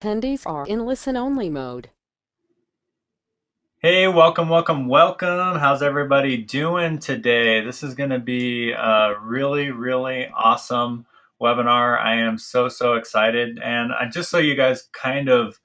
Attendees are in listen-only mode. Hey, welcome, welcome, welcome. How's everybody doing today? This is going to be a really, really awesome webinar. I am so excited. And just so you guys kind of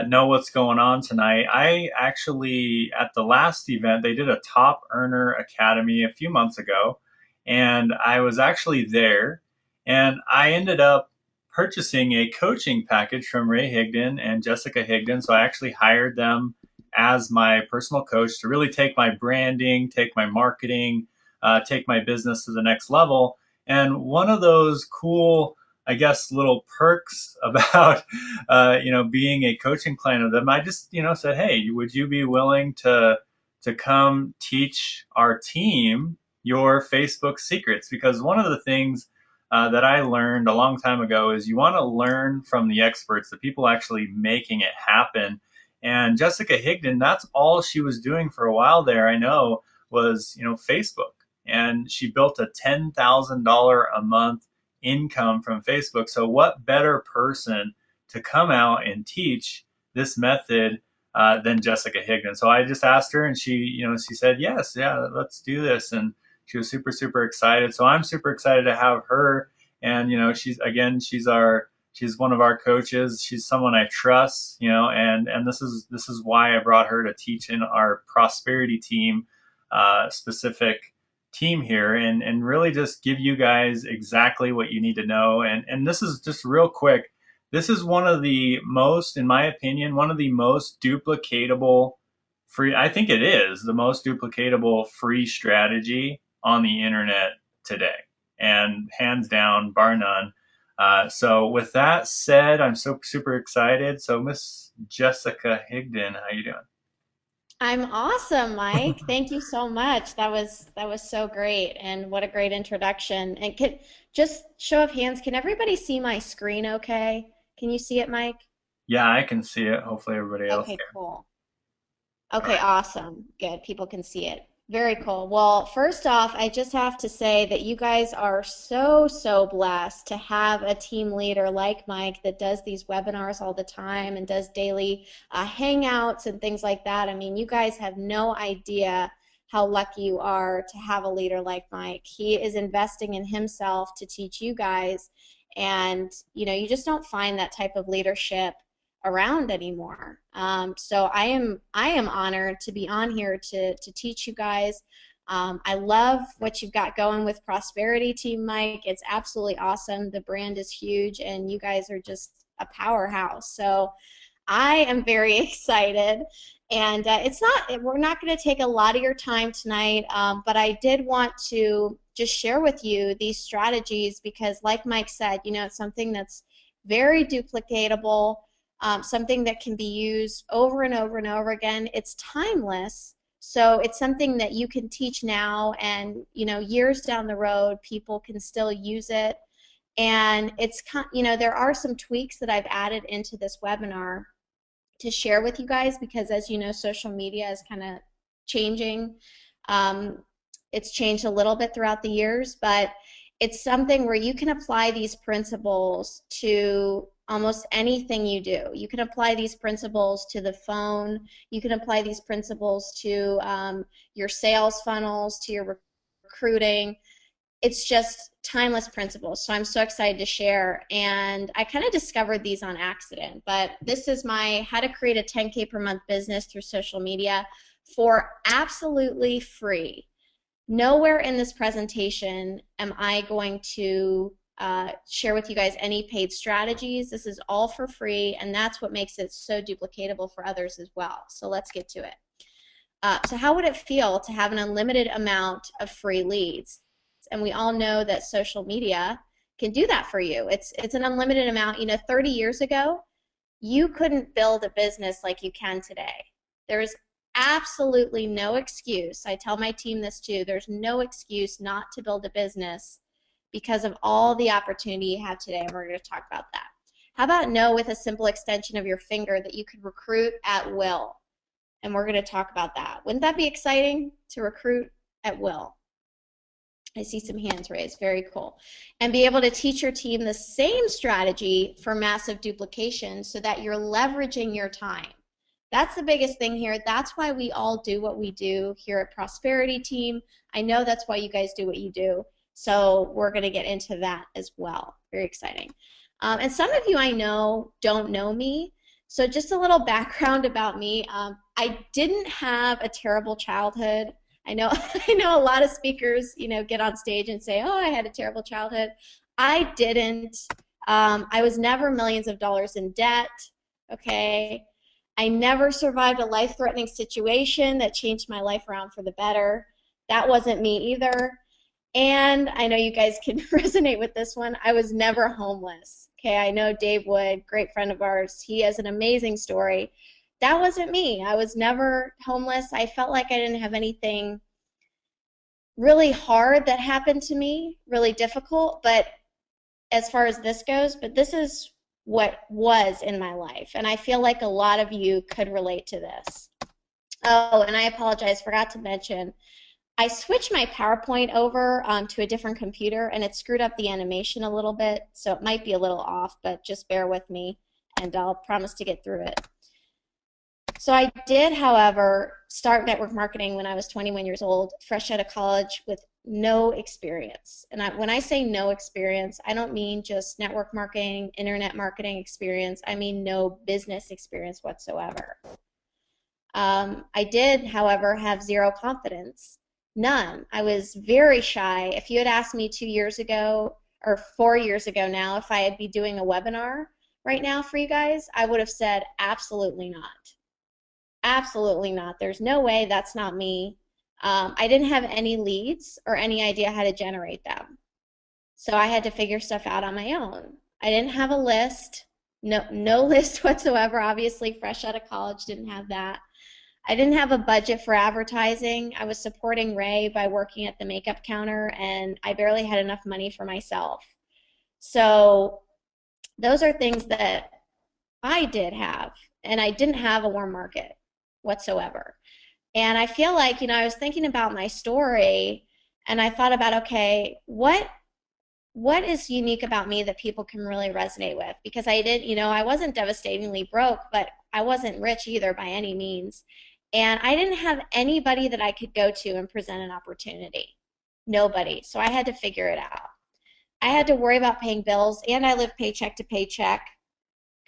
know what's going on tonight, I actually, at the last event, they did a Top Earner Academy a few months ago. And I was actually there. And I ended up purchasing a coaching package from Ray Higdon and Jessica Higdon. So I actually hired them as my personal coach to really take my branding, take my marketing, take my business to the next level. And one of those cool, I guess, little perks about, being a coaching client of them, I just, said, hey, would you be willing to come teach our team your Facebook secrets? Because one of the things that I learned a long time ago is you want to learn from the experts, the people actually making it happen. And Jessica Higdon, that's all she was doing for a while there, I know, was, Facebook. And she built a $10,000 a month income from Facebook. So what better person to come out and teach this method than Jessica Higdon? So I just asked her and she said, yes, yeah, let's do this. And she was super excited. So I'm super excited to have her. And, she's one of our coaches. She's someone I trust, and this is why I brought her to teach in our prosperity team, specific team here, and really just give you guys exactly what you need to know. And this is just real quick. This is one of the most, in my opinion, one of the most duplicatable free. I think it is the most duplicatable free strategy on the internet today, and hands down, bar none. So with that said, I'm so super excited. So Miss Jessica Higdon, how you doing? I'm awesome, Mike. Thank you so much. That was so great, and what a great introduction. And can just show of hands, can everybody see my screen okay? Can you see it, Mike? Yeah, I can see it. Hopefully everybody else Okay, can. cool. All Okay, right. awesome. Good. People can see it. Very cool. Well, first off, I just have to say that you guys are so blessed to have a team leader like Mike that does these webinars all the time and does daily hangouts and things like that. I mean, you guys have no idea how lucky you are to have a leader like Mike. He is investing in himself to teach you guys, and you just don't find that type of leadership around anymore. So I am honored to be on here to teach you guys. I love what you've got going with Prosperity Team, Mike. It's absolutely awesome. The brand is huge, and you guys are just a powerhouse. So I am very excited. And we're not going to take a lot of your time tonight, but I did want to just share with you these strategies because, like Mike said, it's something that's very duplicatable, something that can be used over and over and over again. It's timeless. So it's something that you can teach now, and years down the road, people can still use it. And there are some tweaks that I've added into this webinar to share with you guys because, as you know, social media is kind of changing. Um, it's changed a little bit throughout the years, but it's something where you can apply these principles to almost anything you do. You can apply these principles to the phone. You can apply these principles to your sales funnels, to your recruiting. It's just timeless principles. So I'm so excited to share. And I kind of discovered these on accident, but this is my how to create a 10K per month business through social media for absolutely free. Nowhere in this presentation am I going to share with you guys any paid strategies. This is all for free, and that's what makes it so duplicatable for others as well. So let's get to it. So how would it feel to have an unlimited amount of free leads? And we all know that social media can do that for you. It's an unlimited amount. 30 years ago, you couldn't build a business like you can today. There's absolutely no excuse. I tell my team this too. There's no excuse not to build a business because of all the opportunity you have today. And we're going to talk about that. How about know with a simple extension of your finger that you could recruit at will? And we're going to talk about that. Wouldn't that be exciting to recruit at will? I see some hands raised. Very cool. And be able to teach your team the same strategy for massive duplication so that you're leveraging your time. That's the biggest thing here. That's why we all do what we do here at Prosperity Team. I know that's why you guys do what you do. So we're going to get into that as well. Very exciting. And some of you I know don't know me. So just a little background about me. I didn't have a terrible childhood. I know I know a lot of speakers, get on stage and say, "Oh, I had a terrible childhood." I didn't. I was never millions of dollars in debt. Okay. I never survived a life-threatening situation that changed my life around for the better. That wasn't me either. And I know you guys can resonate with this one. I was never homeless. Okay, I know Dave Wood, great friend of ours. He has an amazing story. That wasn't me. I was never homeless. I felt like I didn't have anything really hard that happened to me, really difficult, but as far as this goes, but this is what was in my life. And I feel like a lot of you could relate to this. Oh, and I apologize, forgot to mention, I switched my PowerPoint over to a different computer, and it screwed up the animation a little bit, so it might be a little off, but just bear with me, and I'll promise to get through it. So I did, however, start network marketing when I was 21 years old, fresh out of college with no experience. And when I say no experience, I don't mean just network marketing, internet marketing experience. I mean no business experience whatsoever. I did, however, have zero confidence. None. I was very shy. If you had asked me 2 years ago or 4 years ago now if I'd be doing a webinar right now for you guys, I would have said absolutely not. Absolutely not. There's no way, that's not me. I didn't have any leads or any idea how to generate them. So I had to figure stuff out on my own. I didn't have a list, no list whatsoever. Obviously, fresh out of college, didn't have that. I didn't have a budget for advertising. I was supporting Ray by working at the makeup counter, and I barely had enough money for myself. So those are things that I did have, and I didn't have a warm market whatsoever. And I feel like, I was thinking about my story, and I thought about, okay, what is unique about me that people can really resonate with? Because I wasn't devastatingly broke, but I wasn't rich either by any means. And I didn't have anybody that I could go to and present an opportunity. Nobody. So I had to figure it out. I had to worry about paying bills, and I lived paycheck to paycheck.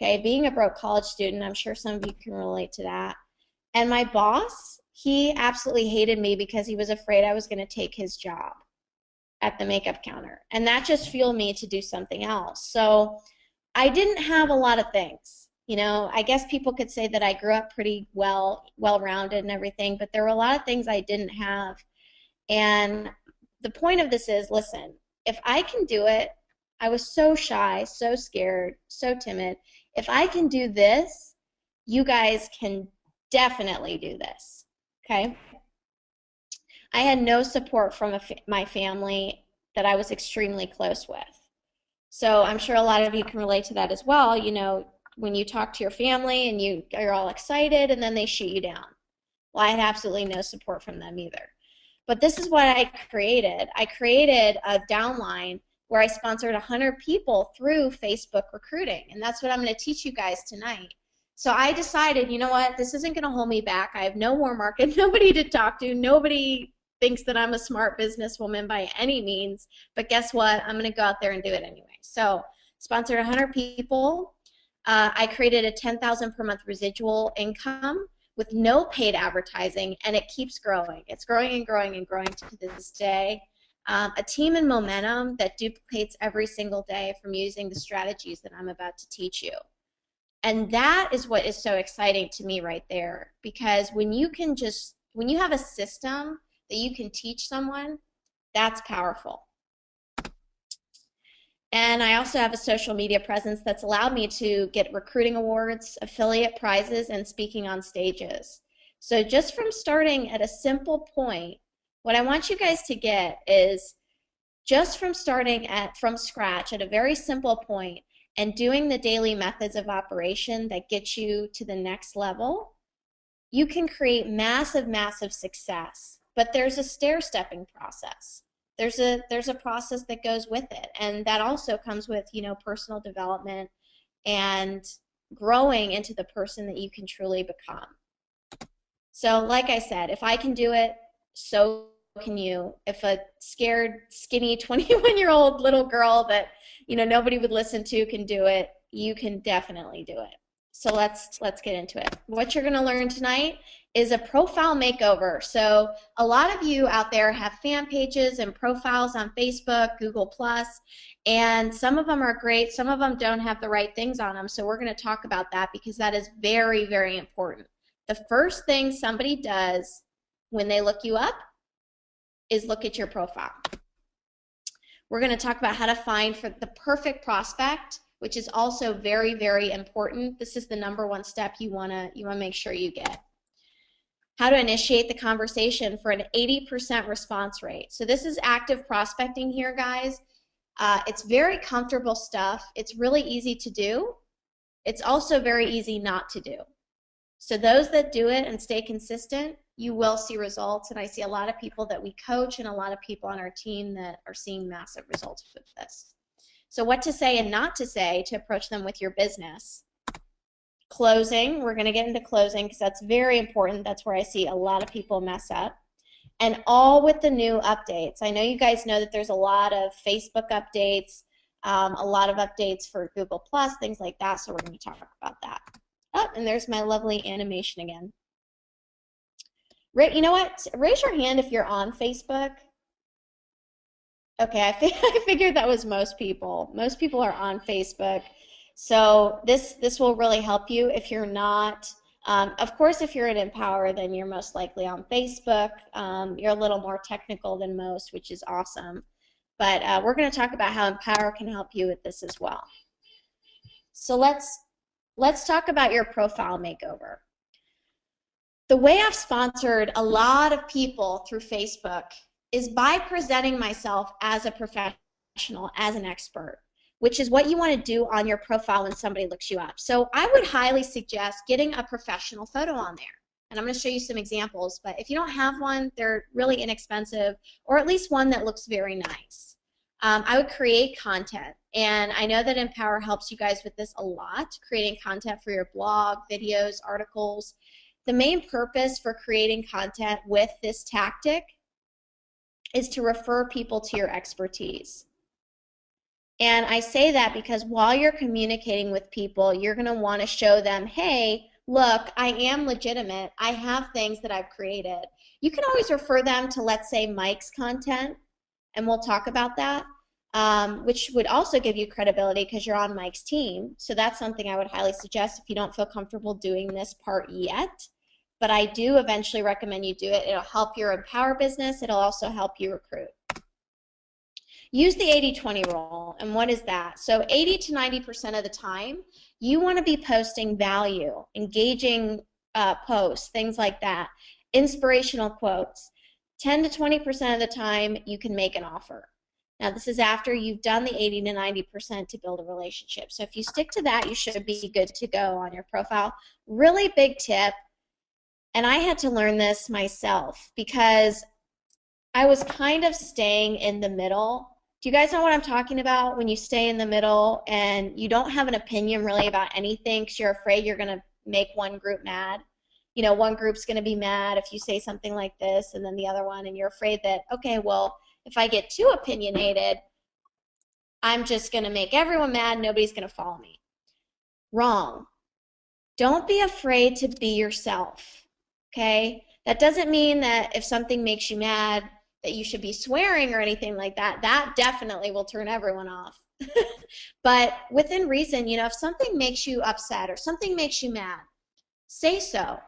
Okay, being a broke college student, I'm sure some of you can relate to that. And my boss, he absolutely hated me because he was afraid I was going to take his job at the makeup counter. And that just fueled me to do something else. So I didn't have a lot of things. I guess people could say that I grew up pretty well-rounded and everything, but there were a lot of things I didn't have. And the point of this is, listen, if I can do it, I was so shy, so scared, so timid. If I can do this, you guys can definitely do this, okay? I had no support from my family that I was extremely close with. So I'm sure a lot of you can relate to that as well. When you talk to your family and you're all excited and then they shoot you down. Well, I had absolutely no support from them either. But this is what I created. I created a downline where I sponsored 100 people through Facebook recruiting. And that's what I'm going to teach you guys tonight. So I decided, you know what, this isn't going to hold me back. I have no warm market, nobody to talk to, nobody thinks that I'm a smart businesswoman by any means. But guess what? I'm going to go out there and do it anyway. So sponsored 100 people. I created a 10,000 per month residual income with no paid advertising, and it keeps growing. It's growing and growing and growing to this day. A team and momentum that duplicates every single day from using the strategies that I'm about to teach you. And that is what is so exciting to me right there, because when you have a system that you can teach someone, that's powerful. And I also have a social media presence that's allowed me to get recruiting awards, affiliate prizes, and speaking on stages. So just from starting at a simple point, what I want you guys to get is just from starting from scratch at a very simple point and doing the daily methods of operation that get you to the next level, you can create massive, massive success. But there's a stair-stepping process. there's a process that goes with it, and that also comes with, personal development and growing into the person that you can truly become. So like I said, if I can do it, so can you. If a scared, skinny 21-year-old little girl that, nobody would listen to can do it, you can definitely do it. So let's get into it. What you're going to learn tonight is a profile makeover. So a lot of you out there have fan pages and profiles on Facebook, Google+, and some of them are great. Some of them don't have the right things on them. So we're going to talk about that because that is very, very important. The first thing somebody does when they look you up is look at your profile. We're going to talk about how to find for the perfect prospect, which is also very, very important. This is the #1 step you want to make sure you get. How to initiate the conversation for an 80% response rate. So this is active prospecting here, guys. It's very comfortable stuff. It's really easy to do. It's also very easy not to do. So those that do it and stay consistent, you will see results. And I see a lot of people that we coach and a lot of people on our team that are seeing massive results with this. So what to say and not to say to approach them with your business. Closing, we're going to get into closing because that's very important. That's where I see a lot of people mess up. And all with the new updates. I know you guys know that there's a lot of Facebook updates, a lot of updates for Google+, things like that. So we're going to talk about that. Oh, and there's my lovely animation again. You know what? Raise your hand if you're on Facebook. Okay, I figured that was most people. Most people are on Facebook. So this will really help you if you're not. Of course, if you're at Empower, then you're most likely on Facebook. You're a little more technical than most, which is awesome. But we're going to talk about how Empower can help you with this as well. So let's talk about your profile makeover. The way I've sponsored a lot of people through Facebook is by presenting myself as a professional, as an expert, which is what you want to do on your profile when somebody looks you up. So I would highly suggest getting a professional photo on there. And I'm going to show you some examples, but if you don't have one, they're really inexpensive, or at least one that looks very nice. I would create content, and I know that Empower helps you guys with this a lot, creating content for your blog, videos, articles. The main purpose for creating content with this tactic is to refer people to your expertise. And I say that because while you're communicating with people, you're going to want to show them, hey, look, I am legitimate. I have things that I've created. You can always refer them to, let's say, Mike's content, and we'll talk about that, which would also give you credibility because you're on Mike's team. So that's something I would highly suggest if you don't feel comfortable doing this part yet. But I do eventually recommend you do it. It'll help your Empower business. It'll also help you recruit. Use the 80-20 rule. And what is that? So 80 to 90% of the time, you want to be posting value, engaging posts, things like that, inspirational quotes. 10 to 20% of the time, you can make an offer. Now, this is after you've done the 80 to 90% to build a relationship. So if you stick to that, you should be good to go on your profile. Really big tip. And I had to learn this myself because I was kind of staying in the middle. Do you guys know what I'm talking about when you stay in the middle and you don't have an opinion really about anything because you're afraid you're going to make one group mad? You know, one group's going to be mad if you say something like this, and then the other one, and you're afraid that, okay, well, if I get too opinionated, I'm just going to make everyone mad, nobody's going to follow me. Wrong. Don't be afraid to be yourself. Okay? That doesn't mean that if something makes you mad that you should be swearing or anything like that. That definitely will turn everyone off. But within reason, you know, if something makes you upset or something makes you mad, say so.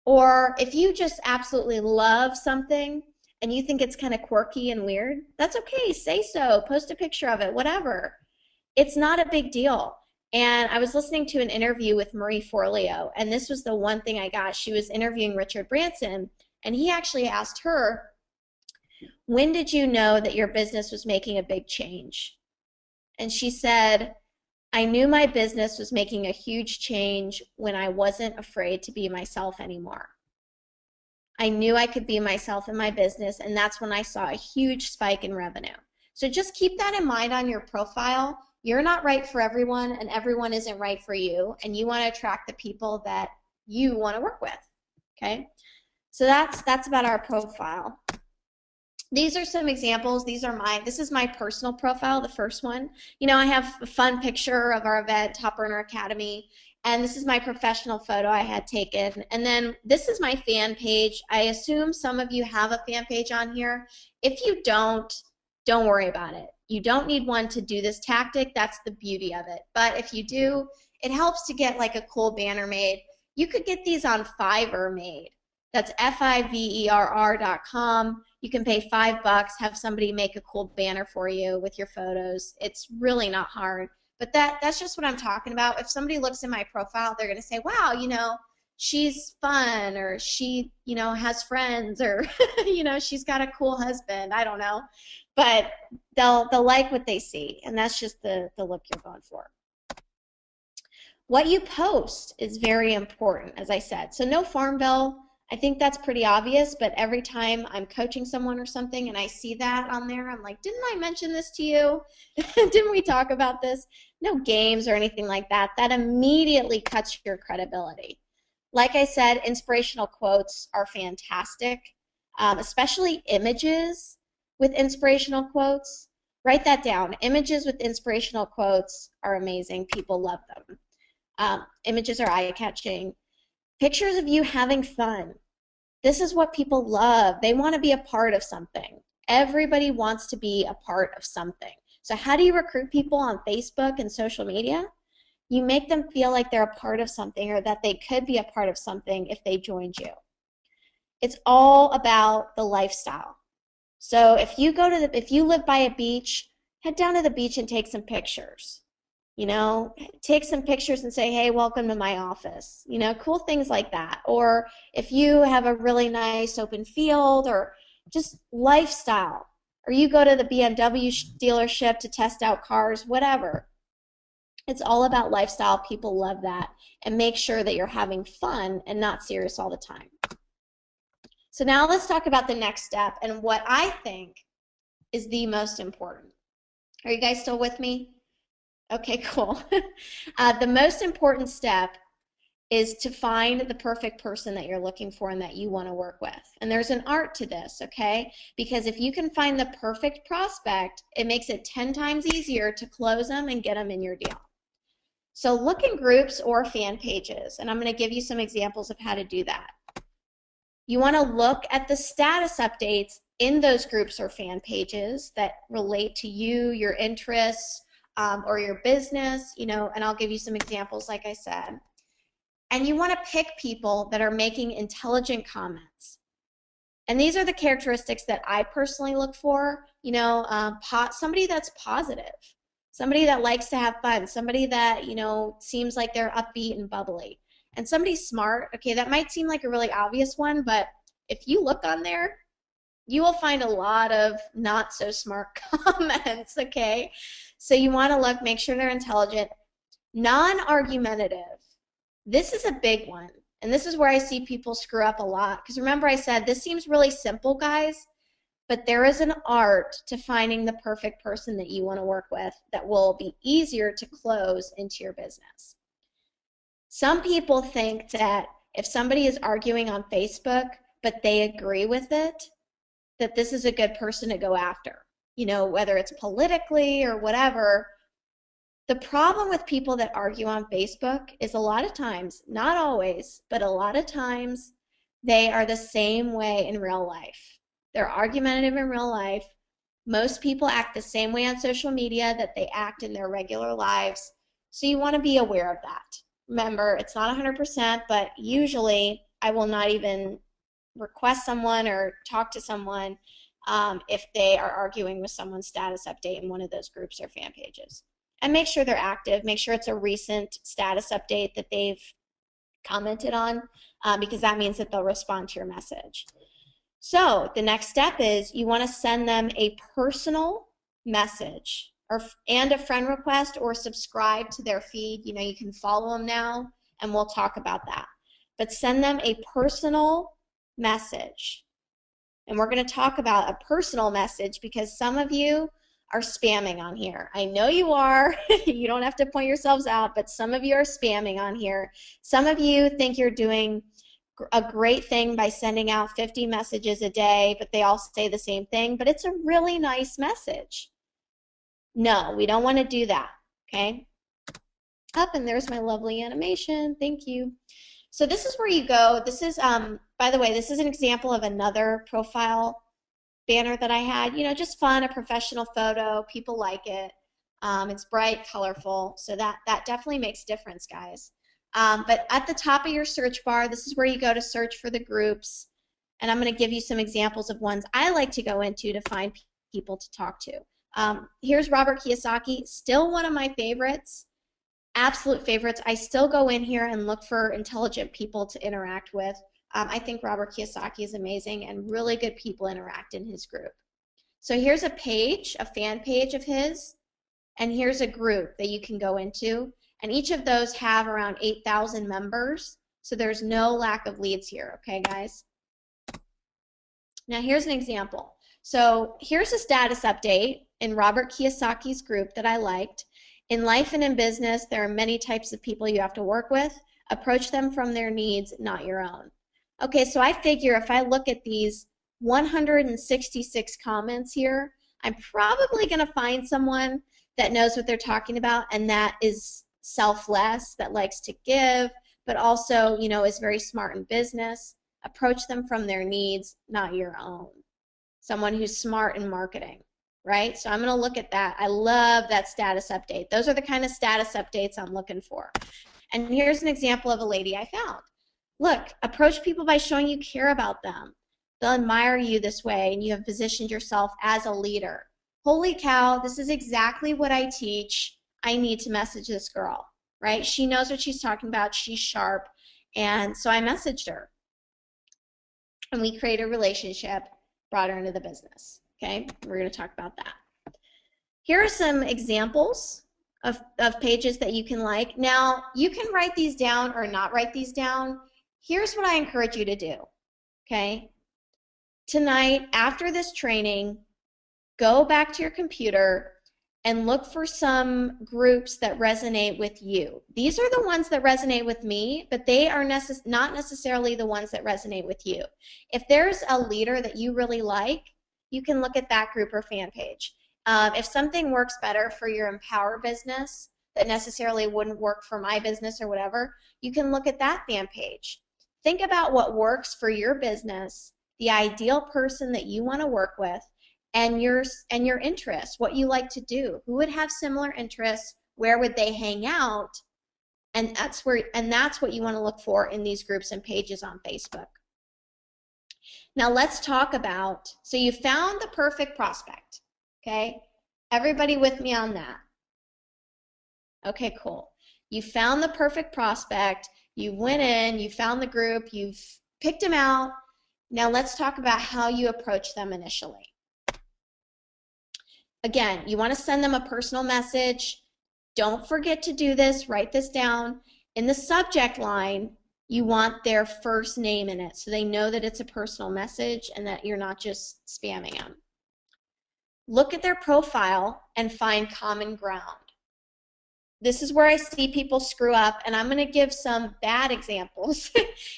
Or if you just absolutely love something and you think it's kind of quirky and weird, that's okay. Say so. Post a picture of it, whatever. It's not a big deal. And I was listening to an interview with Marie Forleo, and this was the one thing I got. She was interviewing Richard Branson, and he actually asked her, when did you know that your business was making a big change? And she said, I knew my business was making a huge change when I wasn't afraid to be myself anymore. I knew I could be myself in my business, and that's when I saw a huge spike in revenue. So just keep that in mind on your profile. You're not right for everyone, and everyone isn't right for you, and you want to attract the people that you want to work with. Okay, so that's about our profile. These are some examples. This is my personal profile, the first one. You know, I have a fun picture of our event, Top Earner Academy, and this is my professional photo I had taken. And then this is my fan page. I assume some of you have a fan page on here. If you don't worry about it. You don't need one to do this tactic. That's the beauty of it. But if you do, it helps to get like a cool banner made. You could get these on Fiverr made. That's fiverr.com. You can pay $5, have somebody make a cool banner for you with your photos. It's really not hard. But that's just what I'm talking about. If somebody looks in my profile, they're going to say, wow, you know, she's fun, or she, you know, has friends, or, you know, she's got a cool husband. I don't know. But they'll like what they see, and that's just the look you're going for. What you post is very important, as I said. So no farm bill. I think that's pretty obvious, but every time I'm coaching someone or something and I see that on there, I'm like, didn't I mention this to you? Didn't we talk about this? No games or anything like that. That immediately cuts your credibility. Like I said, inspirational quotes are fantastic, especially images with inspirational quotes. Write that down. Images with inspirational quotes are amazing. People love them. Images are eye-catching. Pictures of you having fun. This is what people love. They want to be a part of something. Everybody wants to be a part of something. So how do you recruit people on Facebook and social media? You make them feel like they're a part of something, or that they could be a part of something if they joined you. It's all about the lifestyle. So if you live by a beach, head down to the beach and take some pictures. You know, take some pictures and say, hey, welcome to my office. You know, cool things like that. Or if you have a really nice open field, or just lifestyle, or you go to the BMW dealership to test out cars, whatever. It's all about lifestyle. People love that. And make sure that you're having fun and not serious all the time. So now let's talk about the next step and what I think is the most important. Are you guys still with me? Okay, cool. The most important step is to find the perfect person that you're looking for and that you want to work with. And there's an art to this, okay? Because if you can find the perfect prospect, it makes it 10 times easier to close them and get them in your deal. So look in groups or fan pages, and I'm going to give you some examples of how to do that. You want to look at the status updates in those groups or fan pages that relate to you, your interests, or your business, you know, and I'll give you some examples like I said. And you want to pick people that are making intelligent comments. And these are the characteristics that I personally look for, you know, somebody that's positive, somebody that likes to have fun, somebody that, you know, seems like they're upbeat and bubbly, and somebody smart. Okay, that might seem like a really obvious one, but if you look on there, you will find a lot of not so smart comments, okay? So you want to look, make sure they're intelligent. Non-argumentative. This is a big one, and this is where I see people screw up a lot, because remember I said this seems really simple, guys, but there is an art to finding the perfect person that you want to work with that will be easier to close into your business. Some people think that if somebody is arguing on Facebook, but they agree with it, that this is a good person to go after, you know, whether it's politically or whatever. The problem with people that argue on Facebook is a lot of times, not always, but a lot of times, they are the same way in real life. They're argumentative in real life. Most people act the same way on social media that they act in their regular lives. So you want to be aware of that. Remember, it's not 100%, but usually I will not even request someone or talk to someone if they are arguing with someone's status update in one of those groups or fan pages. And make sure they're active. Make sure it's a recent status update that they've commented on, because that means that they'll respond to your message. So the next step is you want to send them a personal message and a friend request, or subscribe to their feed. You know, you can follow them now, and we'll talk about that. But send them a personal message. And we're going to talk about a personal message because some of you are spamming on here. I know you are. You don't have to point yourselves out, but some of you are spamming on here. Some of you think you're doing a great thing by sending out 50 messages a day, but they all say the same thing, but it's a really nice message. No, we don't want to do that, okay? Up, and there's my lovely animation. Thank you. So this is where you go. This is, by the way, this is an example of another profile banner that I had. You know, just fun, a professional photo. People like it. It's bright, colorful. So that definitely makes a difference, guys. But at the top of your search bar, this is where you go to search for the groups. And I'm going to give you some examples of ones I like to go into to find people to talk to. Here's Robert Kiyosaki, still one of my favorites. Absolute favorites. I still go in here and look for intelligent people to interact with. I think Robert Kiyosaki is amazing and really good people interact in his group. So here's a page, a fan page of his, and here's a group that you can go into. And each of those have around 8,000 members, so there's no lack of leads here, okay, guys? Now here's an example. So here's a status update in Robert Kiyosaki's group that I liked. In life and in business, there are many types of people you have to work with. Approach them from their needs, not your own. Okay, so I figure if I look at these 166 comments here, I'm probably going to find someone that knows what they're talking about and that is selfless, that likes to give, but also, you know, is very smart in business. Approach them from their needs, not your own. Someone who's smart in marketing. Right? So I'm going to look at that. I love that status update. Those are the kind of status updates I'm looking for. And here's an example of a lady I found. Look, approach people by showing you care about them. They'll admire you this way, and you have positioned yourself as a leader. Holy cow, this is exactly what I teach. I need to message this girl, right? She knows what she's talking about. She's sharp. And so I messaged her. And we created a relationship, brought her into the business. Okay, we're going to talk about that. Here are some examples of pages that you can like. Now, you can write these down or not write these down. Here's what I encourage you to do, okay? Tonight, after this training, go back to your computer and look for some groups that resonate with you. These are the ones that resonate with me, but they are not necessarily the ones that resonate with you. If there's a leader that you really like, you can look at that group or fan page. If something works better for your Empower business that necessarily wouldn't work for my business or whatever, you can look at that fan page. Think about what works for your business, the ideal person that you want to work with, and your interests, what you like to do. Who would have similar interests? Where would they hang out? And that's what you want to look for in these groups and pages on Facebook. Now let's talk about, so you found the perfect prospect, okay? Everybody with me on that? Okay, cool. You found the perfect prospect, you went in, you found the group, you've picked them out. Now let's talk about how you approach them initially. Again, you want to send them a personal message. Don't forget to do this, write this down. In the subject line, you want their first name in it so they know that it's a personal message and that you're not just spamming them. Look at their profile and find common ground. This is where I see people screw up, and I'm going to give some bad examples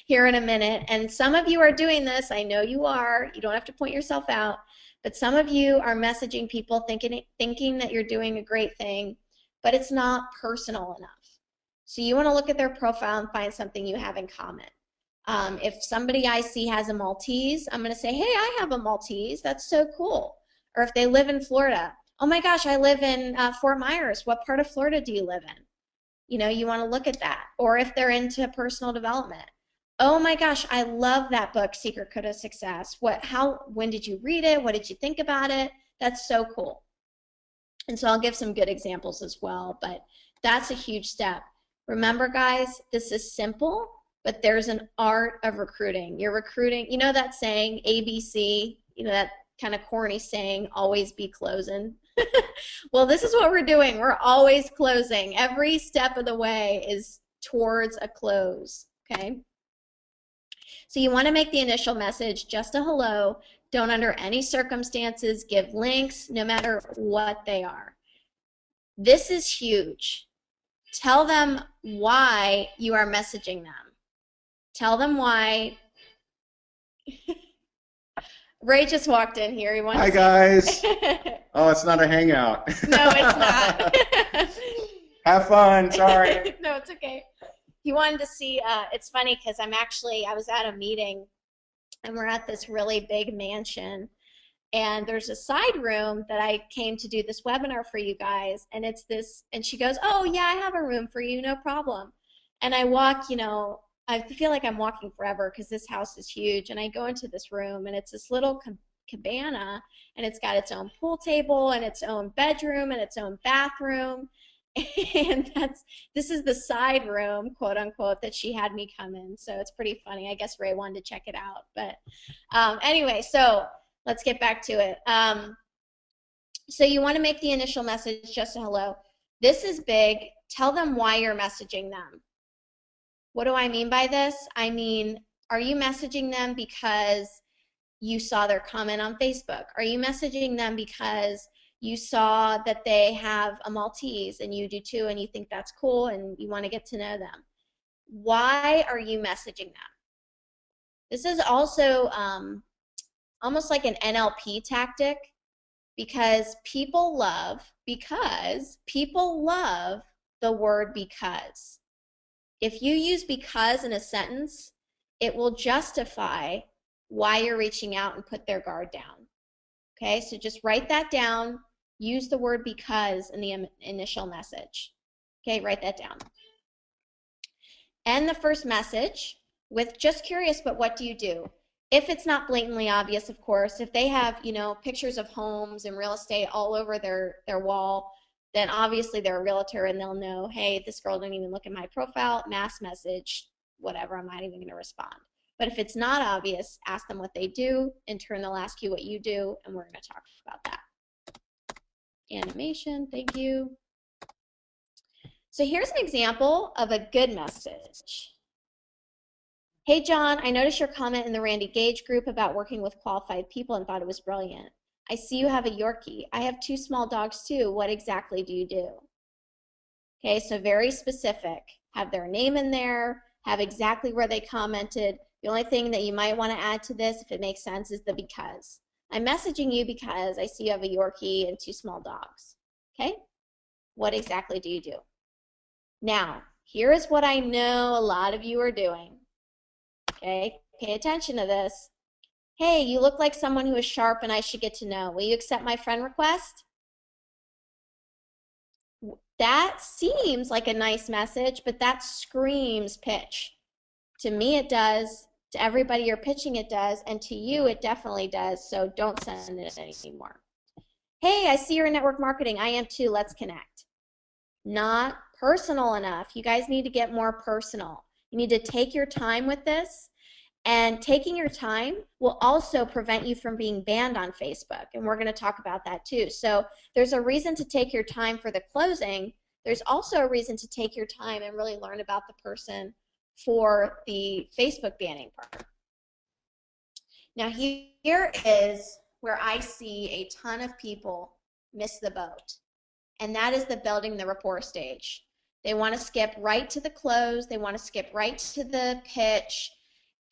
here in a minute. And some of you are doing this. I know you are. You don't have to point yourself out. But some of you are messaging people thinking that you're doing a great thing, but it's not personal enough. So you want to look at their profile and find something you have in common. If somebody I see has a Maltese, I'm going to say, hey, I have a Maltese. That's so cool. Or if they live in Florida, oh my gosh, I live in Fort Myers. What part of Florida do you live in? You know, you want to look at that. Or if they're into personal development. Oh my gosh, I love that book, Secret Code of Success. When did you read it? What did you think about it? That's so cool. And so I'll give some good examples as well, but that's a huge step. Remember, guys, this is simple, but there's an art of recruiting. You're recruiting, you know that saying, ABC, you know that kind of corny saying, always be closing. Well, this is what we're doing. We're always closing. Every step of the way is towards a close, okay? So you want to make the initial message just a hello. Don't under any circumstances give links, no matter what they are. This is huge. Tell them why you are messaging them. Tell them why. Ray just walked in here. He wanted Hi, to guys. say... Oh, it's not a hangout. No, it's not. Have fun. Sorry. No, it's okay. He wanted to see, it's funny because I was at a meeting and we're at this really big mansion and there's a side room that I came to do this webinar for you guys, and it's this, and she goes, oh yeah, I have a room for you, no problem. And I walk, I feel like I'm walking forever because this house is huge, and I go into this room and it's this little cabana, and it's got its own pool table and its own bedroom and its own bathroom. And this is the side room, quote unquote, that she had me come in. So it's pretty funny. I guess Ray wanted to check it out. But anyway, so let's get back to it. So you want to make the initial message just a hello. This is big. Tell them why you're messaging them. What do I mean by this? I mean, are you messaging them because you saw their comment on Facebook? Are you messaging them because you saw that they have a Maltese and you do too and you think that's cool and you want to get to know them? Why are you messaging them? This is also almost like an NLP tactic because people love the word because. If you use because in a sentence, it will justify why you're reaching out and put their guard down. Okay, so just write that down. Use the word because in the initial message. Okay, write that down. End the first message with just curious, but what do you do? If it's not blatantly obvious, of course, if they have, pictures of homes and real estate all over their wall, then obviously they're a realtor and they'll know, hey, this girl didn't even look at my profile, mass message, whatever, I'm not even going to respond. But if it's not obvious, ask them what they do. In turn, they'll ask you what you do, and we're going to talk about that. Animation, thank you. So here's an example of a good message. Hey, John, I noticed your comment in the Randy Gage group about working with qualified people and thought it was brilliant. I see you have a Yorkie. I have 2 small dogs too. What exactly do you do? Okay, so very specific. Have their name in there, have exactly where they commented. The only thing that you might want to add to this, if it makes sense, is the because. I'm messaging you because I see you have a Yorkie and 2 small dogs. Okay? What exactly do you do? Now, here is what I know a lot of you are doing. Okay, pay attention to this. Hey, you look like someone who is sharp and I should get to know. Will you accept my friend request? That seems like a nice message, but that screams pitch. To me, it does. To everybody you're pitching, it does. And to you, it definitely does. So don't send it anymore. Hey, I see you're in network marketing. I am too. Let's connect. Not personal enough. You guys need to get more personal. You need to take your time with this. And taking your time will also prevent you from being banned on Facebook. And we're going to talk about that too. So there's a reason to take your time for the closing. There's also a reason to take your time and really learn about the person for the Facebook banning part. Now here is where I see a ton of people miss the boat. And that is the building the rapport stage. They want to skip right to the close. They want to skip right to the pitch.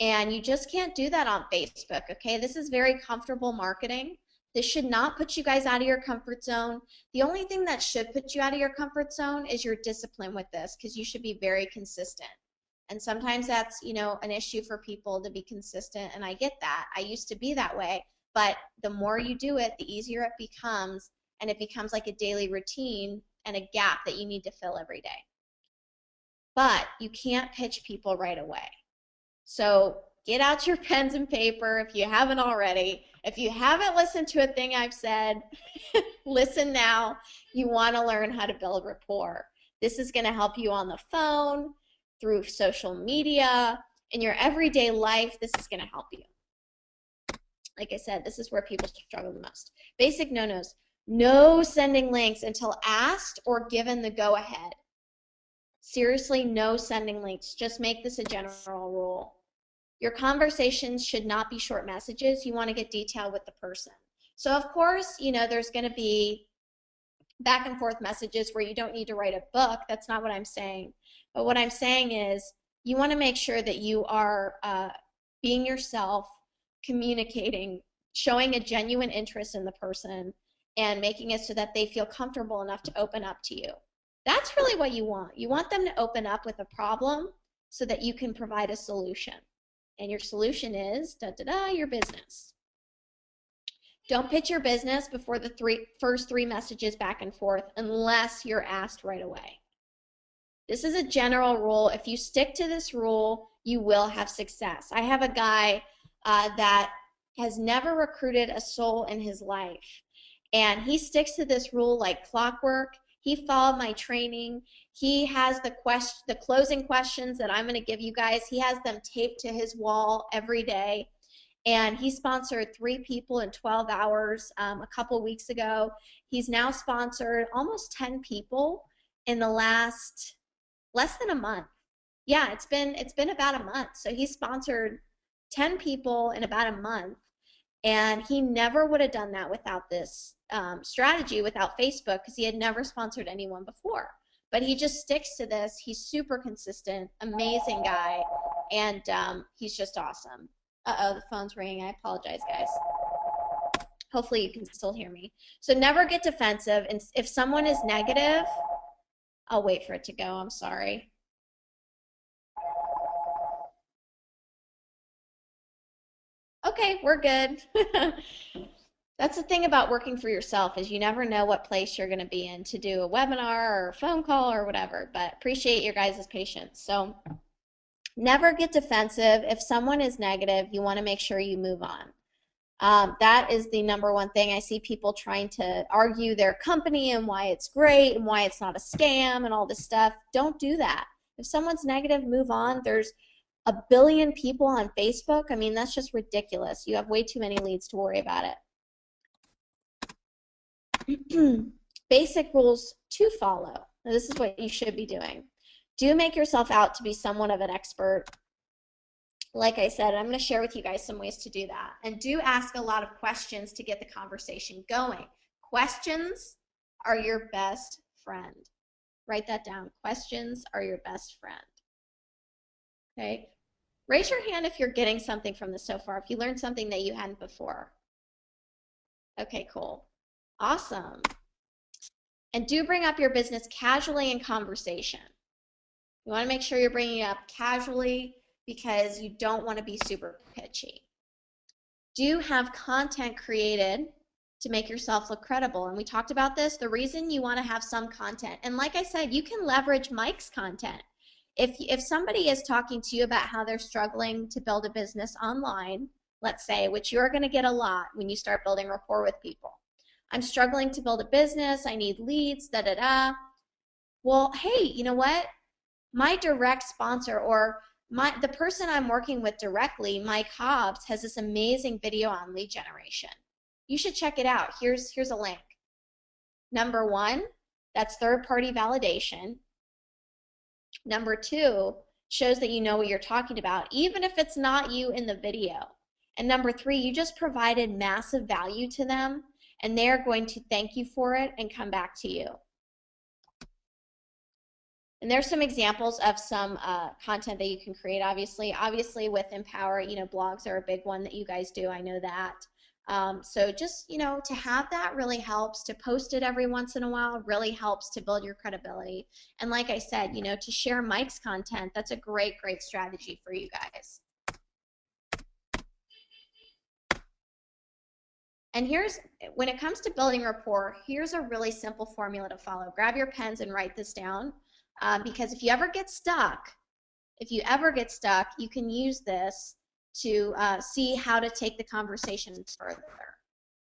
And you just can't do that on Facebook, okay? This is very comfortable marketing. This should not put you guys out of your comfort zone. The only thing that should put you out of your comfort zone is your discipline with this, because you should be very consistent. And sometimes that's, an issue for people to be consistent, and I get that. I used to be that way, but the more you do it, the easier it becomes, and it becomes like a daily routine and a gap that you need to fill every day. But you can't pitch people right away. So get out your pens and paper if you haven't already. If you haven't listened to a thing I've said, listen now. You want to learn how to build rapport. This is going to help you on the phone, through social media, in your everyday life. This is going to help you. Like I said, this is where people struggle the most. Basic no-nos. No sending links until asked or given the go-ahead. Seriously, no sending links. Just make this a general rule. Your conversations should not be short messages. You want to get detailed with the person. So of course, you know, there's going to be back and forth messages where you don't need to write a book. That's not what I'm saying. But what I'm saying is you want to make sure that you are being yourself, communicating, showing a genuine interest in the person, and making it so that they feel comfortable enough to open up to you. That's really what you want. You want them to open up with a problem so that you can provide a solution. And your solution is your business. Don't pitch your business before the first three messages back and forth unless you're asked right away. This is a general rule. If you stick to this rule, you will have success. I have a guy that has never recruited a soul in his life, and he sticks to this rule like clockwork. He followed my training. He has the closing questions that I'm going to give you guys. He has them taped to his wall every day. And he sponsored 3 people in 12 hours a couple weeks ago. He's now sponsored almost 10 people in the last less than a month. Yeah, it's been about a month. So he sponsored 10 people in about a month. And he never would have done that without this strategy, without Facebook, because he had never sponsored anyone before. But he just sticks to this. He's super consistent, amazing guy, and he's just awesome. Uh-oh, the phone's ringing. I apologize, guys. Hopefully you can still hear me. So never get defensive. And if someone is negative, I'll wait for it to go. I'm sorry. Okay, we're good. That's the thing about working for yourself, is you never know what place you're going to be in to do a webinar or a phone call or whatever, but appreciate your guys' patience. So never get defensive. If someone is negative, you want to make sure you move on. That is the number one thing. I see people trying to argue their company and why it's great and why it's not a scam and all this stuff. Don't do that. If someone's negative, move on. There's a billion people on Facebook. I mean, that's just ridiculous. You have way too many leads to worry about it. Basic rules to follow. Now, this is what you should be doing. Do make yourself out to be somewhat of an expert. Like I said, I'm going to share with you guys some ways to do that. And do ask a lot of questions to get the conversation going. Questions are your best friend. Write that down. Questions are your best friend. Okay? Raise your hand if you're getting something from this so far, if you learned something that you hadn't before. Okay, cool. Awesome. And do bring up your business casually in conversation. You want to make sure you're bringing it up casually because you don't want to be super pitchy. Do have content created to make yourself look credible. And we talked about this. The reason you want to have some content, and like I said, you can leverage Mike's content. If somebody is talking to you about how they're struggling to build a business online, let's say, which you're going to get a lot when you start building rapport with people. I'm struggling to build a business. I need leads, da-da-da. Well, hey, you know what? My direct sponsor, or the person I'm working with directly, Mike Hobbs, has this amazing video on lead generation. You should check it out. Here's a link. Number 1, that's third-party validation. Number 2, shows that you know what you're talking about, even if it's not you in the video. And number 3, you just provided massive value to them, and they're going to thank you for it and come back to you. And there's some examples of some content that you can create, obviously. Obviously, with Empower, you know, blogs are a big one that you guys do. I know that. So just, you know, to have that really helps. To post it every once in a while really helps to build your credibility. And like I said, you know, to share Mike's content, that's a great, great strategy for you guys. And when it comes to building rapport, here's a really simple formula to follow. Grab your pens and write this down, because if you ever get stuck, you can use this to see how to take the conversation further.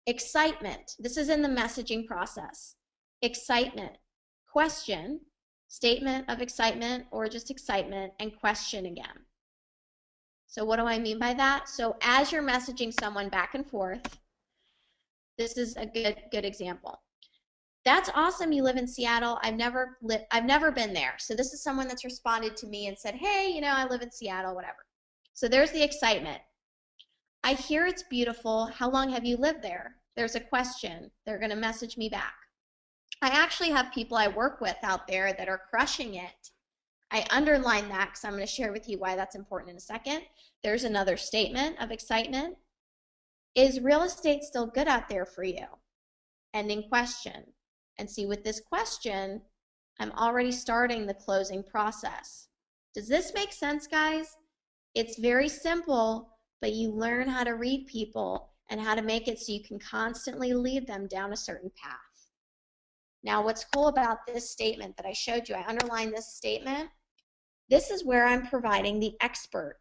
Excitement. This is in the messaging process. Excitement. Question. Statement of excitement, or just excitement, and question again. So what do I mean by that? So as you're messaging someone back and forth, this is a good example. That's awesome, you live in Seattle. I've never been there. So this is someone that's responded to me and said, hey, you know, I live in Seattle, whatever. So there's the excitement. I hear it's beautiful. How long have you lived there? There's a question. They're going to message me back. I actually have people I work with out there that are crushing it. I underline that because I'm going to share with you why that's important in a second. There's another statement of excitement. Is real estate still good out there for you? Ending question. And see, with this question, I'm already starting the closing process. Does this make sense, guys? It's very simple, but you learn how to read people and how to make it so you can constantly lead them down a certain path. Now, what's cool about this statement that I showed you, I underlined this statement. This is where I'm providing the expert.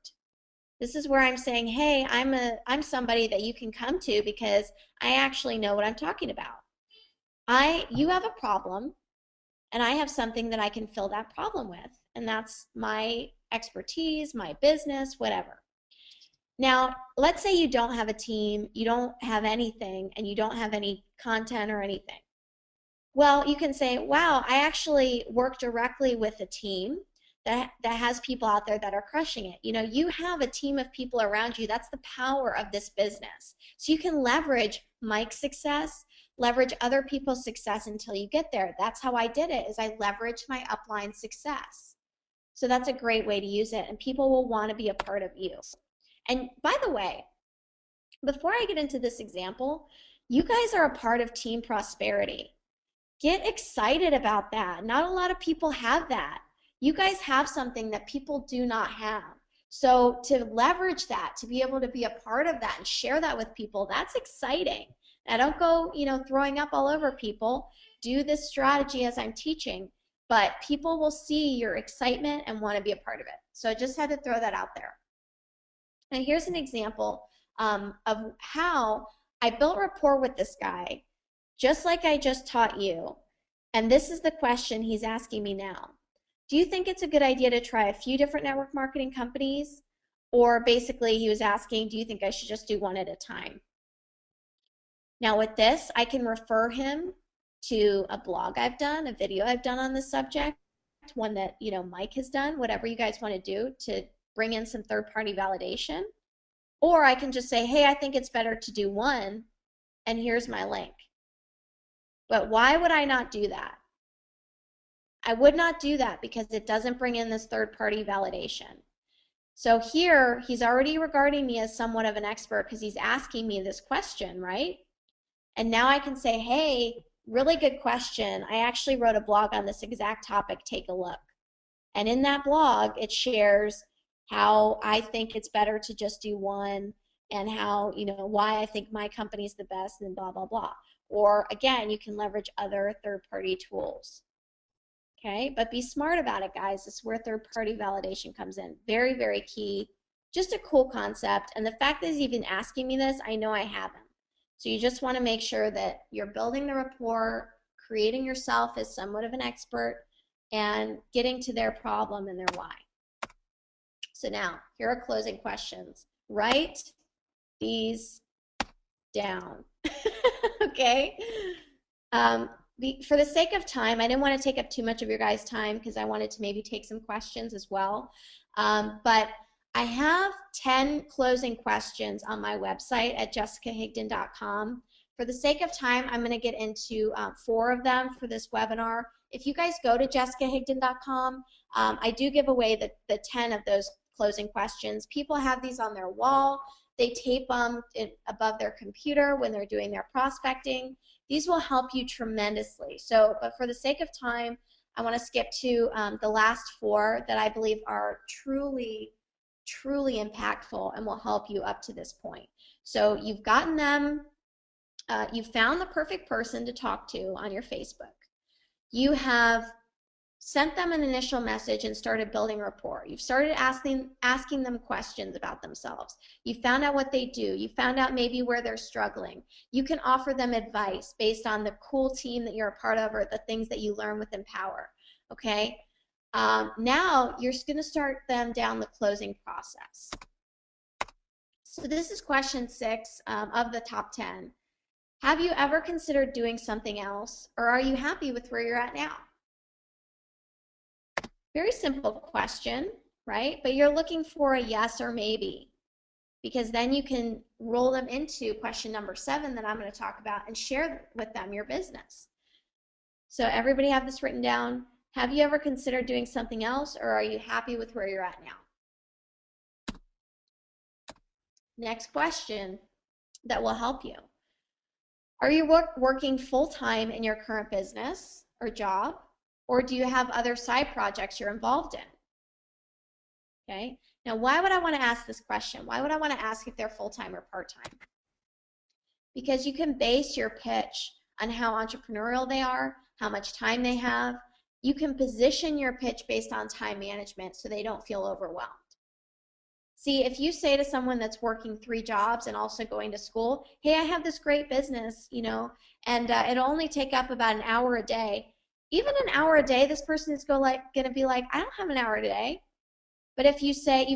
This is where I'm saying, hey, I'm somebody that you can come to because I actually know what I'm talking about. You have a problem, and I have something that I can fill that problem with, and that's my expertise, my business, whatever. Now, let's say you don't have a team, you don't have anything, and you don't have any content or anything. Well, you can say, wow, I actually work directly with a team that has people out there that are crushing it. You know, you have a team of people around you. That's the power of this business. So you can leverage Mike's success, leverage other people's success until you get there. That's how I did it, is I leveraged my upline success. So that's a great way to use it, and people will want to be a part of you. And by the way, before I get into this example, you guys are a part of Team Prosperity. Get excited about that. Not a lot of people have that. You guys have something that people do not have. So to leverage that, to be able to be a part of that and share that with people, that's exciting. Now don't go, throwing up all over people. Do this strategy as I'm teaching, but people will see your excitement and want to be a part of it. So I just had to throw that out there. Now here's an example of how I built rapport with this guy, just like I just taught you. And this is the question he's asking me now. Do you think it's a good idea to try a few different network marketing companies? Or basically he was asking, do you think I should just do one at a time? Now with this, I can refer him to a blog I've done, a video I've done on this subject, one that Mike has done, whatever you guys want to do to bring in some third-party validation. Or I can just say, hey, I think it's better to do one, and here's my link. But why would I not do that? I would not do that because it doesn't bring in this third-party validation. So here, he's already regarding me as somewhat of an expert because he's asking me this question, right? And now I can say, hey, really good question. I actually wrote a blog on this exact topic. Take a look. And in that blog, it shares how I think it's better to just do one and how, why I think my company's the best and blah, blah, blah. Or again, you can leverage other third-party tools. Okay, but be smart about it, guys. This is where third-party validation comes in. Very, very key. Just a cool concept. And the fact that he's even asking me this, I know I haven't. So you just want to make sure that you're building the rapport, creating yourself as somewhat of an expert, and getting to their problem and their why. So now, here are closing questions. Write these down. Okay? For the sake of time, I didn't want to take up too much of your guys' time because I wanted to maybe take some questions as well. But I have 10 closing questions on my website at jessicahigdon.com. For the sake of time, I'm going to get into 4 of them for this webinar. If you guys go to jessicahigdon.com, I do give away the 10 of those closing questions. People have these on their wall. They tape them above their computer when they're doing their prospecting. These will help you tremendously. So, but for the sake of time, I want to skip to the last 4 that I believe are truly, truly impactful and will help you up to this point. So you've gotten them, you've found the perfect person to talk to on your Facebook. You have sent them an initial message and started building rapport. You've started asking them questions about themselves. You found out what they do. You found out maybe where they're struggling. You can offer them advice based on the cool team that you're a part of or the things that you learn with Empower, okay? Now you're going to start them down the closing process. So this is question 6 of the top 10. Have you ever considered doing something else, or are you happy with where you're at now? Very simple question, right? But you're looking for a yes or maybe, because then you can roll them into question number 7 that I'm going to talk about and share with them your business. So everybody have this written down. Have you ever considered doing something else, or are you happy with where you're at now? Next question that will help you. Are you working full-time in your current business or job, or do you have other side projects you're involved in? Okay. Now, why would I want to ask this question? Why would I want to ask if they're full-time or part-time? Because you can base your pitch on how entrepreneurial they are, how much time they have. You can position your pitch based on time management so they don't feel overwhelmed. See, if you say to someone that's working 3 jobs and also going to school, hey, I have this great business, and it'll only take up about an hour a day. Even an hour a day, this person is going to be like, I don't have an hour a day. But if you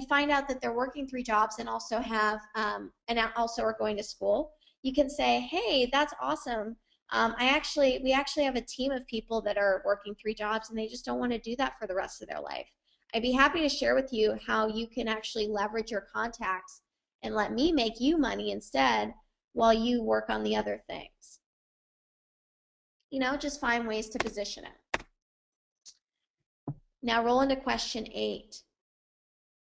find out that they're working 3 jobs and also have, and also are going to school, you can say, hey, that's awesome. We actually have a team of people that are working 3 jobs and they just don't want to do that for the rest of their life. I'd be happy to share with you how you can actually leverage your contacts and let me make you money instead while you work on the other things. Just find ways to position it. Now roll into question 8.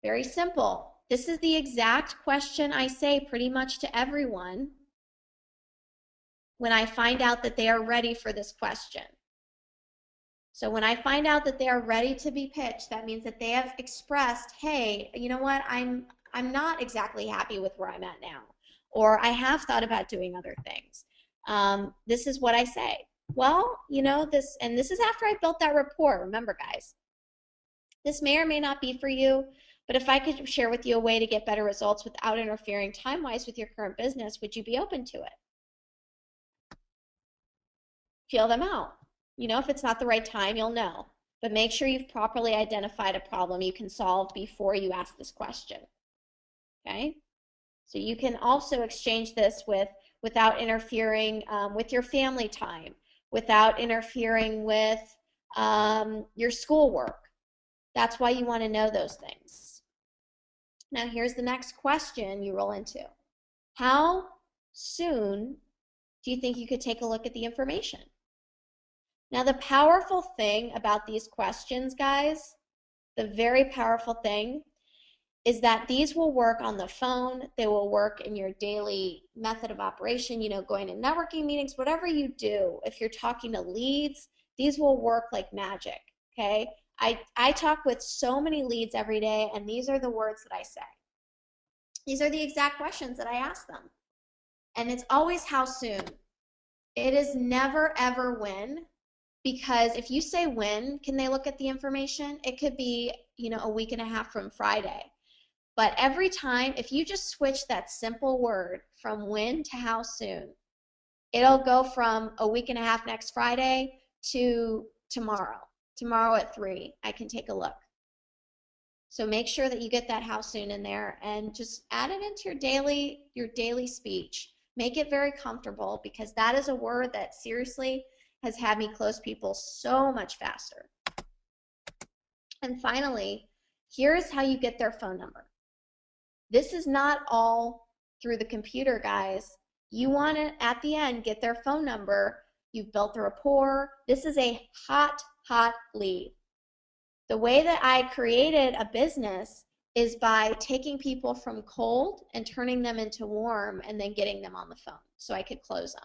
Very simple. This is the exact question I say pretty much to everyone when I find out that they are ready for this question. So when I find out that they are ready to be pitched, that means that they have expressed, hey, you know what, I'm not exactly happy with where I'm at now, or I have thought about doing other things. This is what I say. Well, this is after I built that rapport. Remember, guys, this may or may not be for you, but if I could share with you a way to get better results without interfering time-wise with your current business, would you be open to it? Feel them out. If it's not the right time, you'll know. But make sure you've properly identified a problem you can solve before you ask this question. Okay? So you can also exchange this without interfering with your family time, without interfering with your schoolwork. That's why you want to know those things. Now here's the next question you roll into. How soon do you think you could take a look at the information? Now, the powerful thing about these questions, guys, the very powerful thing is that these will work on the phone. They will work in your daily method of operation, going to networking meetings, whatever you do. If you're talking to leads, these will work like magic, okay? I talk with so many leads every day, and these are the words that I say. These are the exact questions that I ask them. And it's always how soon. It is never, ever when. Because if you say when can they look at the information, it could be, a week and a half from Friday. But every time, if you just switch that simple word from when to how soon, it'll go from a week and a half next Friday to tomorrow. Tomorrow at 3, I can take a look. So make sure that you get that how soon in there and just add it into your daily speech. Make it very comfortable, because that is a word that seriously has had me close people so much faster. And finally, here's how you get their phone number. This is not all through the computer, guys. You want to, at the end, get their phone number. You've built the rapport. This is a hot, hot lead. The way that I created a business is by taking people from cold and turning them into warm and then getting them on the phone so I could close them.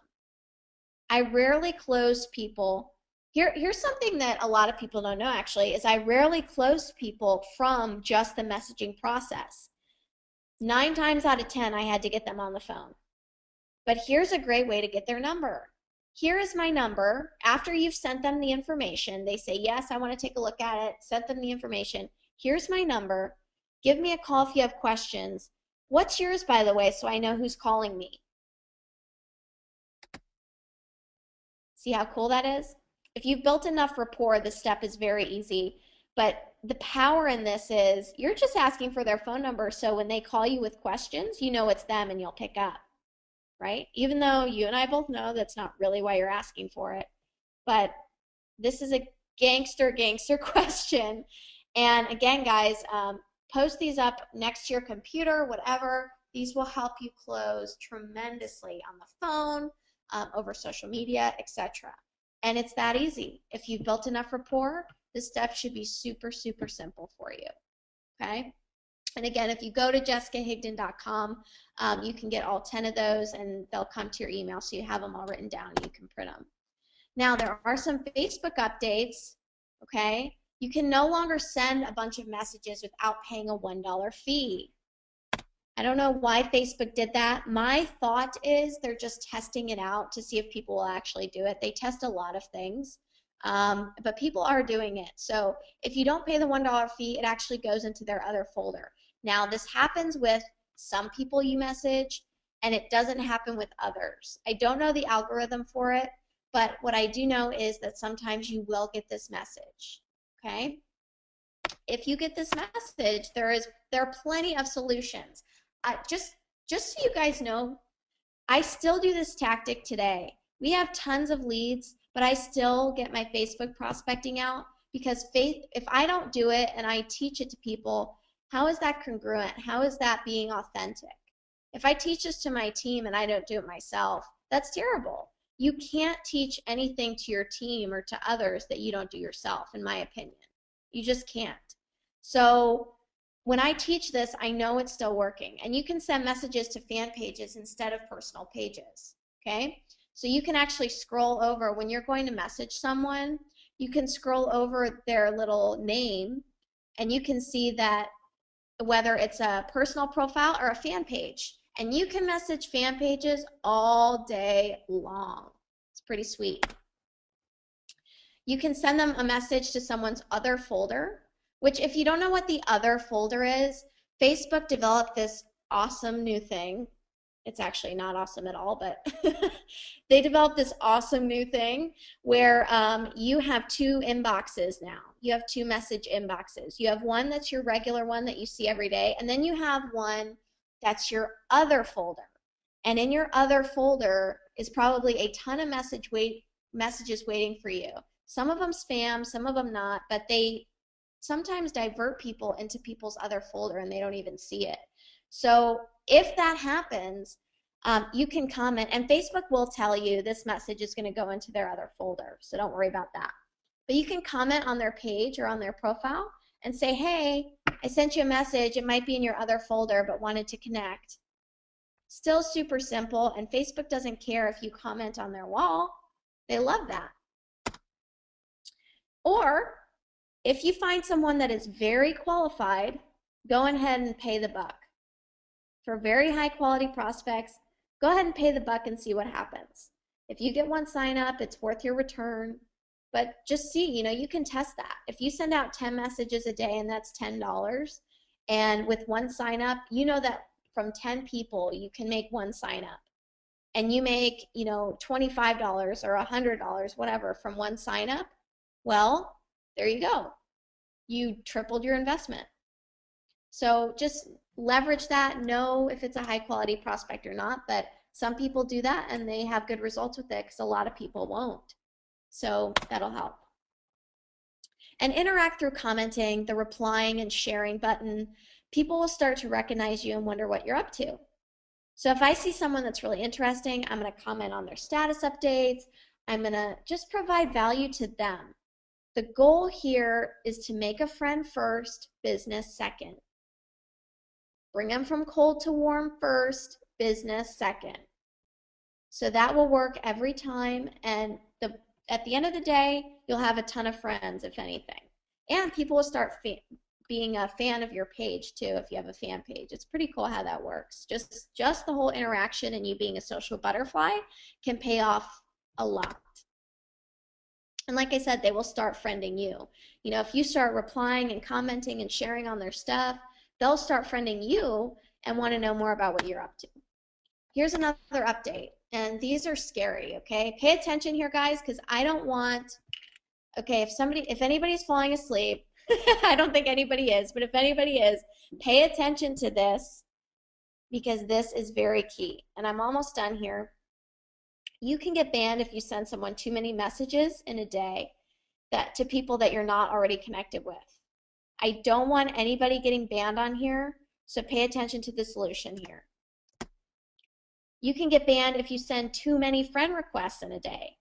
I rarely close people. Here's something that a lot of people don't know, actually, is I rarely close people from just the messaging process. 9 times out of 10, I had to get them on the phone. But here's a great way to get their number. Here is my number. After you've sent them the information, they say, yes, I want to take a look at it, sent them the information. Here's my number. Give me a call if you have questions. What's yours, by the way, so I know who's calling me? See how cool that is? If you've built enough rapport, this step is very easy. But the power in this is you're just asking for their phone number, so when they call you with questions, you know it's them and you'll pick up, right? Even though you and I both know that's not really why you're asking for it. But this is a gangster question. And again, guys, Post these up next to your computer, whatever. These will help you close tremendously on the phone, over social media, etc. And it's that easy. If you've built enough rapport, this step should be super, super simple for you. Okay? And again, if you go to jessicahigdon.com, you can get all 10 of those and they'll come to your email, so you have them all written down and you can print them. Now, there are some Facebook updates, okay? You can no longer send a bunch of messages without paying a $1 fee. I don't know why Facebook did that. My thought is they're just testing it out to see if people will actually do it. They test a lot of things, but people are doing it. So if you don't pay the $1 fee, it actually goes into their other folder. Now, this happens with some people you message, and it doesn't happen with others. I don't know the algorithm for it, but what I do know is that sometimes you will get this message, okay? If you get this message, there are plenty of solutions. Just so you guys know, I still do this tactic today. We have tons of leads, but I still get my Facebook prospecting out, because if I don't do it and I teach it to people, how is that congruent? How is that being authentic? If I teach this to my team and I don't do it myself, that's terrible. You can't teach anything to your team or to others that you don't do yourself, in my opinion. You just can't. So when I teach this, I know it's still working. And you can send messages to fan pages instead of personal pages, okay? So you can actually scroll over when you're going to message someone. You can scroll over their little name, and you can see that whether it's a personal profile or a fan page. And you can message fan pages all day long. It's pretty sweet. You can send them a message to someone's other folder, which, if you don't know what the other folder is, Facebook developed this awesome new thing. It's actually not awesome at all, but they developed this awesome new thing where you have two inboxes now. You have two message inboxes. You have one that's your regular one that you see every day, and then you have one that's your other folder. And in your other folder is probably a ton of messages waiting for you. Some of them spam, some of them not, but they sometimes divert people into people's other folder and they don't even see it. So if that happens, you can comment, and Facebook will tell you this message is going to go into their other folder, so don't worry about that. But you can comment on their page or on their profile and say, hey, I sent you a message, it might be in your other folder, but wanted to connect. Still super simple, and Facebook doesn't care if you comment on their wall. They love that. Or if you find someone that is very qualified, go ahead and pay the buck. For very high quality prospects, go ahead and pay the buck and see what happens. If you get one sign up, it's worth your return. But just see, you can test that. If you send out 10 messages a day and that's $10, and with one sign up, you know that from 10 people, you can make one sign up. And you make, $25 or $100, whatever, from one sign up, well, there you go. You tripled your investment. So just leverage that. Know if it's a high quality prospect or not, but some people do that and they have good results with it, because a lot of people won't. So that'll help. And interact through commenting, the replying and sharing button. People will start to recognize you and wonder what you're up to. So if I see someone that's really interesting, I'm going to comment on their status updates. I'm going to just provide value to them. The goal here is to make a friend first, business second. Bring them from cold to warm first, business second. So that will work every time, and at the end of the day, you'll have a ton of friends, if anything. And people will start being a fan of your page too, if you have a fan page. It's pretty cool how that works. Just the whole interaction and you being a social butterfly can pay off a lot. And like I said, they will start friending you. If you start replying and commenting and sharing on their stuff, they'll start friending you and want to know more about what you're up to. Here's another update, and these are scary, okay? Pay attention here, guys, because I don't want, okay, if anybody's falling asleep, I don't think anybody is, but if anybody is, pay attention to this, because this is very key. And I'm almost done here. You can get banned if you send someone too many messages in a day to people that you're not already connected with. I don't want anybody getting banned on here, so pay attention to the solution here. You can get banned if you send too many friend requests in a day.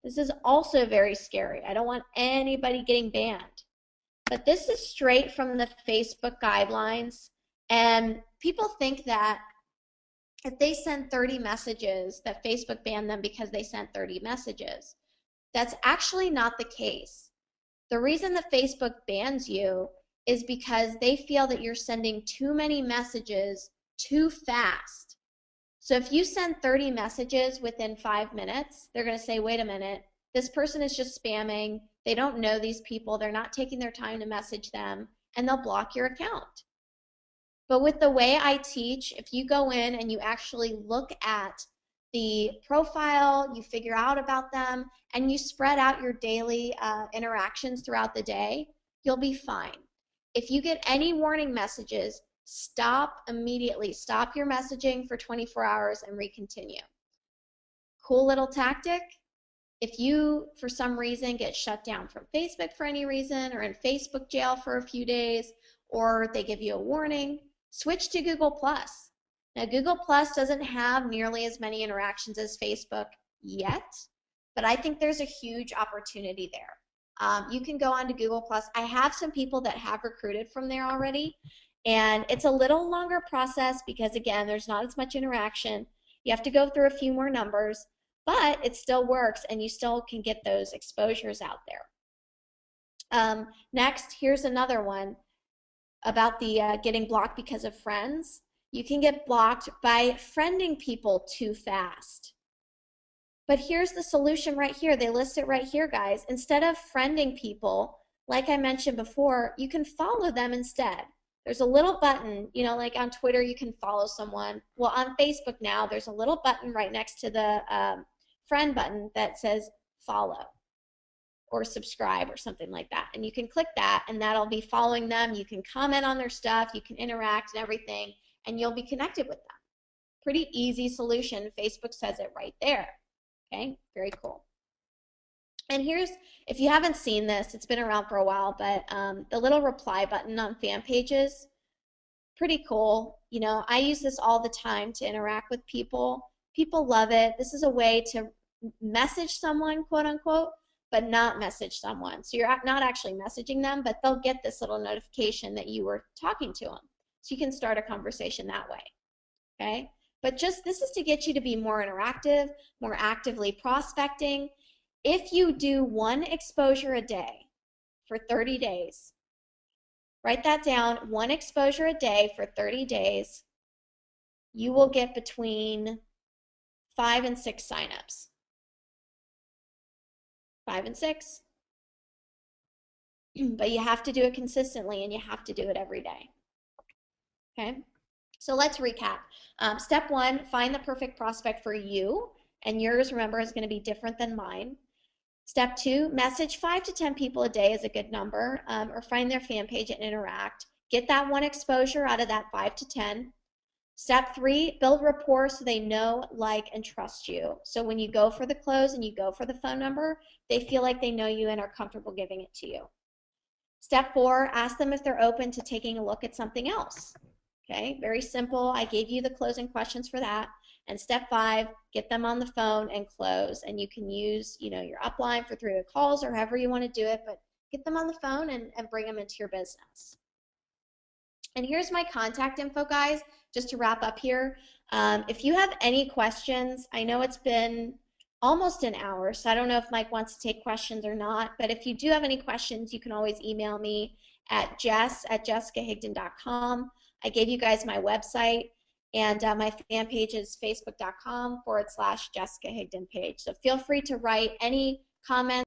This is also very scary. I don't want anybody getting banned. But this is straight from the Facebook guidelines, and people think that if they send 30 messages, that Facebook banned them because they sent 30 messages. That's actually not the case. The reason that Facebook bans you is because they feel that you're sending too many messages too fast. So if you send 30 messages within 5 minutes, they're going to say, wait a minute, this person is just spamming. They don't know these people. They're not taking their time to message them, and they'll block your account. But with the way I teach, if you go in and you actually look at the profile, you figure out about them, and you spread out your daily interactions throughout the day, you'll be fine. If you get any warning messages, stop immediately. Stop your messaging for 24 hours and recontinue. Cool little tactic. If you, for some reason, get shut down from Facebook for any reason, or in Facebook jail for a few days, or they give you a warning, switch to Google+. Now, Google+ doesn't have nearly as many interactions as Facebook yet, but I think there's a huge opportunity there. You can go on to Google+. I have some people that have recruited from there already, and it's a little longer process because, again, there's not as much interaction. You have to go through a few more numbers, but it still works, and you still can get those exposures out there. Next, here's another one about the getting blocked because of friends. You can get blocked by friending people too fast. But here's the solution right here. They list it right here, guys. Instead of friending people, like I mentioned before, you can follow them instead. There's a little button, you know, like on Twitter you can follow someone. Well, on Facebook now, there's a little button right next to the friend button that says follow or subscribe or something like that. And you can click that, and that'll be following them. You can comment on their stuff, you can interact and everything, and you'll be connected with them. Pretty easy solution. Facebook says it right there. Okay, very cool. And here's, if you haven't seen this, it's been around for a while, but the little reply button on fan pages, pretty cool. You know, I use this all the time to interact with people. People love it. This is a way to message someone, quote unquote, but not message someone. So you're not actually messaging them, but they'll get this little notification that you were talking to them. So you can start a conversation that way, okay? But just, this is to get you to be more interactive, more actively prospecting. If you do 1 exposure a day for 30 days, write that down, 1 exposure a day for 30 days, you will get between 5 and 6 signups. 5 and 6. But you have to do it consistently, and you have to do it every day. Okay? So let's recap. Step 1, find the perfect prospect for you, and yours, remember, is going to be different than mine. Step 2, message 5 to 10 people a day is a good number, or find their fan page and interact. Get that 1 exposure out of that 5 to 10. Step 3, build rapport so they know, like, and trust you. So when you go for the close and you go for the phone number, they feel like they know you and are comfortable giving it to you. Step 4, ask them if they're open to taking a look at something else. Okay, very simple. I gave you the closing questions for that. And step 5, get them on the phone and close. And you can use, you know, your upline for 3-way calls or however you want to do it, but get them on the phone and bring them into your business. And here's my contact info, guys, just to wrap up here. If you have any questions, I know it's been almost an hour, so I don't know if Mike wants to take questions or not, but if you do have any questions, you can always email me at jess@jessicahigdon.com. I gave you guys my website, and my fan page is facebook.com/Jessica Higdon page. So feel free to write any comments